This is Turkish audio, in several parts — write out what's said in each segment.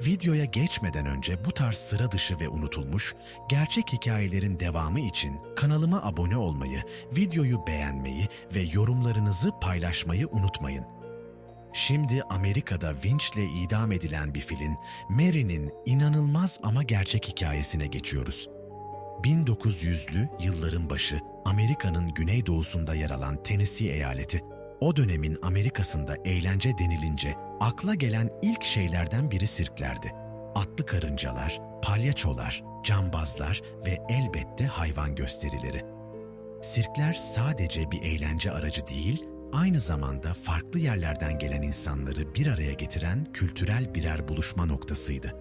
Videoya geçmeden önce bu tarz sıra dışı ve unutulmuş, gerçek hikayelerin devamı için kanalıma abone olmayı, videoyu beğenmeyi ve yorumlarınızı paylaşmayı unutmayın. Şimdi Amerika'da vinçle idam edilen bir filin, Mary'nin inanılmaz ama gerçek hikayesine geçiyoruz. 1900'lü yılların başı, Amerika'nın güneydoğusunda yer alan Tennessee eyaleti, o dönemin Amerika'sında eğlence denilince akla gelen ilk şeylerden biri sirklerdi. Atlı karıncalar, palyaçolar, cambazlar ve elbette hayvan gösterileri. Sirkler sadece bir eğlence aracı değil, aynı zamanda farklı yerlerden gelen insanları bir araya getiren kültürel birer buluşma noktasıydı.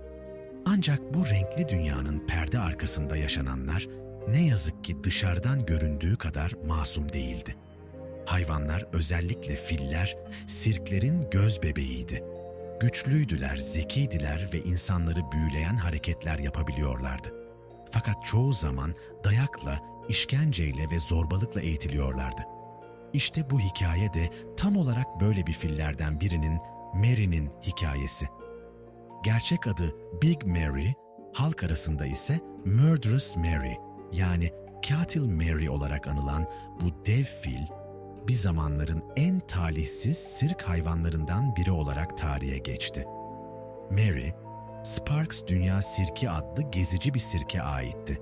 Ancak bu renkli dünyanın perde arkasında yaşananlar ne yazık ki dışarıdan göründüğü kadar masum değildi. Hayvanlar, özellikle filler, sirklerin göz bebeğiydi. Güçlüydüler, zekiydiler ve insanları büyüleyen hareketler yapabiliyorlardı. Fakat çoğu zaman dayakla, işkenceyle ve zorbalıkla eğitiliyorlardı. İşte bu hikaye de tam olarak böyle bir fillerden birinin, Mary'nin hikayesi. Gerçek adı Big Mary, halk arasında ise Murderous Mary yani Katil Mary olarak anılan bu dev fil, bir zamanların en talihsiz sirk hayvanlarından biri olarak tarihe geçti. Mary, Sparks Dünya Sirki adlı gezici bir sirke aitti.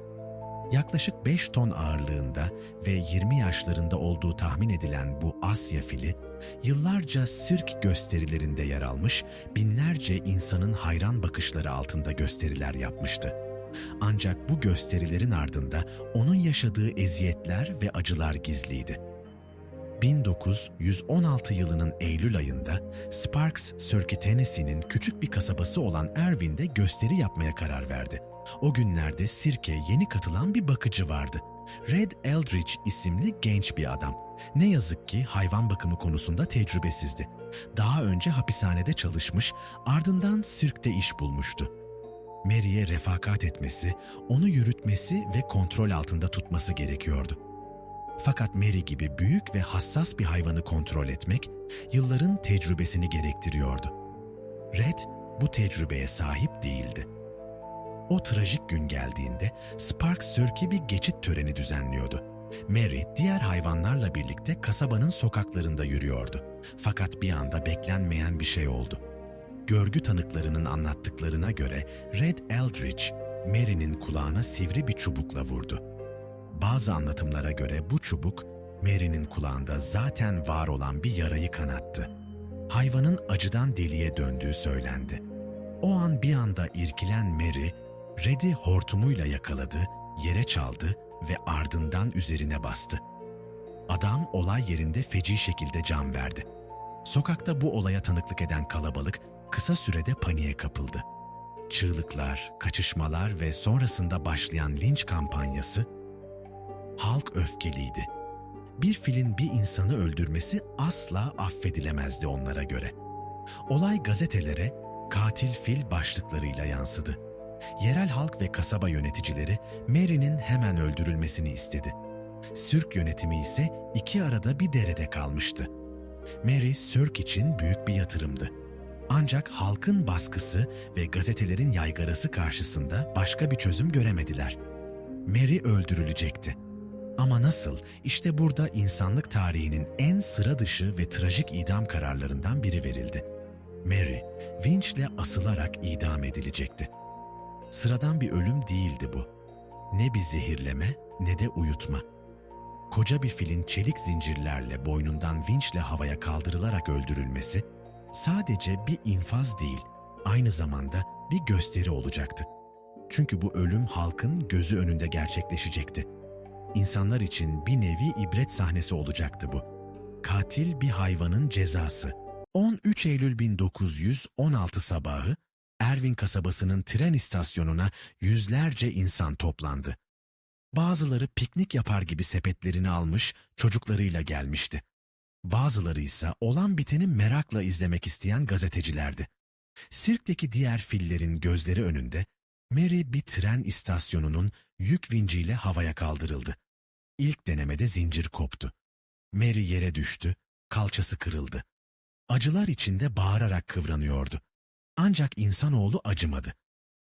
Yaklaşık 5 ton ağırlığında ve 20 yaşlarında olduğu tahmin edilen bu Asya fili, yıllarca sirk gösterilerinde yer almış, binlerce insanın hayran bakışları altında gösteriler yapmıştı. Ancak bu gösterilerin ardında onun yaşadığı eziyetler ve acılar gizliydi. 1916 yılının Eylül ayında Sparks, Tennessee'nin küçük bir kasabası olan Erwin'de gösteri yapmaya karar verdi. O günlerde sirke yeni katılan bir bakıcı vardı. Red Eldridge isimli genç bir adam. Ne yazık ki hayvan bakımı konusunda tecrübesizdi. Daha önce hapishanede çalışmış, ardından sirkte iş bulmuştu. Mary'e refakat etmesi, onu yürütmesi ve kontrol altında tutması gerekiyordu. Fakat Mary gibi büyük ve hassas bir hayvanı kontrol etmek, yılların tecrübesini gerektiriyordu. Red, bu tecrübeye sahip değildi. O trajik gün geldiğinde Sparks Sirk'e bir geçit töreni düzenliyordu. Mary, diğer hayvanlarla birlikte kasabanın sokaklarında yürüyordu. Fakat bir anda beklenmeyen bir şey oldu. Görgü tanıklarının anlattıklarına göre Red Eldridge, Mary'nin kulağına sivri bir çubukla vurdu. Bazı anlatımlara göre bu çubuk, Mary'nin kulağında zaten var olan bir yarayı kanattı. Hayvanın acıdan deliye döndüğü söylendi. O an bir anda irkilen Mary, Red'i hortumuyla yakaladı, yere çaldı ve ardından üzerine bastı. Adam olay yerinde feci şekilde can verdi. Sokakta bu olaya tanıklık eden kalabalık kısa sürede paniğe kapıldı. Çığlıklar, kaçışmalar ve sonrasında başlayan linç kampanyası, halk öfkeliydi. Bir filin bir insanı öldürmesi asla affedilemezdi onlara göre. Olay gazetelere "Katil fil" başlıklarıyla yansıdı. Yerel halk ve kasaba yöneticileri Mary'nin hemen öldürülmesini istedi. Sirk yönetimi ise iki arada bir derede kalmıştı. Mary, sirk için büyük bir yatırımdı. Ancak halkın baskısı ve gazetelerin yaygarası karşısında başka bir çözüm göremediler. Mary öldürülecekti. Ama nasıl? İşte burada insanlık tarihinin en sıra dışı ve trajik idam kararlarından biri verildi. Mary, vinçle asılarak idam edilecekti. Sıradan bir ölüm değildi bu. Ne bir zehirleme ne de uyutma. Koca bir filin çelik zincirlerle boynundan vinçle havaya kaldırılarak öldürülmesi sadece bir infaz değil, aynı zamanda bir gösteri olacaktı. Çünkü bu ölüm halkın gözü önünde gerçekleşecekti. İnsanlar için bir nevi ibret sahnesi olacaktı bu. Katil bir hayvanın cezası. 13 Eylül 1916 sabahı Erwin kasabasının tren istasyonuna yüzlerce insan toplandı. Bazıları piknik yapar gibi sepetlerini almış, çocuklarıyla gelmişti. Bazıları ise olan biteni merakla izlemek isteyen gazetecilerdi. Sirkteki diğer fillerin gözleri önünde Mary bir tren istasyonunun yük vinciyle havaya kaldırıldı. İlk denemede zincir koptu. Mary yere düştü, kalçası kırıldı. Acılar içinde bağırarak kıvranıyordu. Ancak insanoğlu acımadı.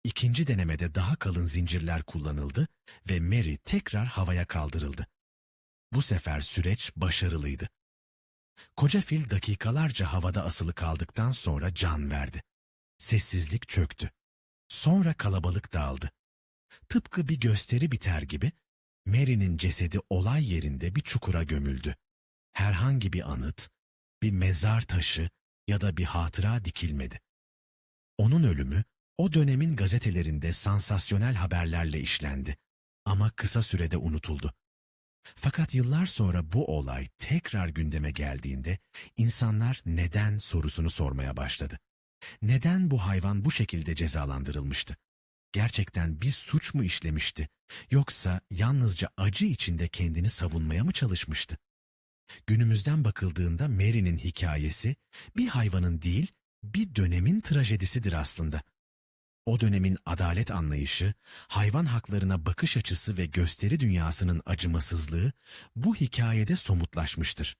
İkinci denemede daha kalın zincirler kullanıldı ve Mary tekrar havaya kaldırıldı. Bu sefer süreç başarılıydı. Koca fil dakikalarca havada asılı kaldıktan sonra can verdi. Sessizlik çöktü. Sonra kalabalık dağıldı. Tıpkı bir gösteri biter gibi Mary'nin cesedi olay yerinde bir çukura gömüldü. Herhangi bir anıt, bir mezar taşı ya da bir hatıra dikilmedi. Onun ölümü o dönemin gazetelerinde sansasyonel haberlerle işlendi ama kısa sürede unutuldu. Fakat yıllar sonra bu olay tekrar gündeme geldiğinde insanlar neden sorusunu sormaya başladı. Neden bu hayvan bu şekilde cezalandırılmıştı? Gerçekten bir suç mu işlemişti? Yoksa yalnızca acı içinde kendini savunmaya mı çalışmıştı? Günümüzden bakıldığında Mary'nin hikayesi bir hayvanın değil, bir dönemin trajedisidir aslında. O dönemin adalet anlayışı, hayvan haklarına bakış açısı ve gösteri dünyasının acımasızlığı bu hikayede somutlaşmıştır.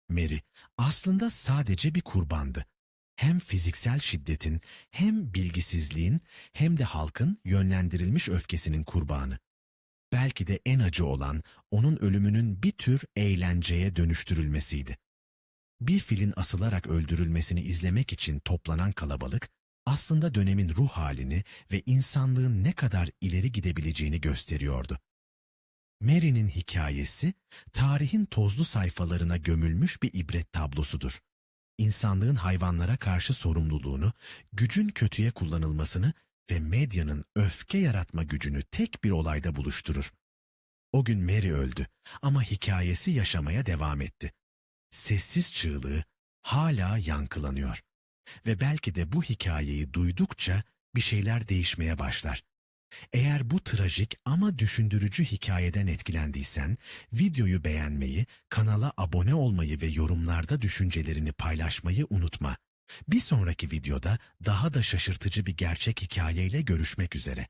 Mary aslında sadece bir kurbandı. Hem fiziksel şiddetin, hem bilgisizliğin, hem de halkın yönlendirilmiş öfkesinin kurbanı. Belki de en acı olan onun ölümünün bir tür eğlenceye dönüştürülmesiydi. Bir filin asılarak öldürülmesini izlemek için toplanan kalabalık, aslında dönemin ruh halini ve insanlığın ne kadar ileri gidebileceğini gösteriyordu. Mary'nin hikayesi, tarihin tozlu sayfalarına gömülmüş bir ibret tablosudur. İnsanlığın hayvanlara karşı sorumluluğunu, gücün kötüye kullanılmasını ve medyanın öfke yaratma gücünü tek bir olayda buluşturur. O gün Mary öldü ama hikayesi yaşamaya devam etti. Sessiz çığlığı hala yankılanıyor. Ve belki de bu hikayeyi duydukça bir şeyler değişmeye başlar. Eğer bu trajik ama düşündürücü hikayeden etkilendiysen, videoyu beğenmeyi, kanala abone olmayı ve yorumlarda düşüncelerini paylaşmayı unutma. Bir sonraki videoda daha da şaşırtıcı bir gerçek hikayeyle görüşmek üzere.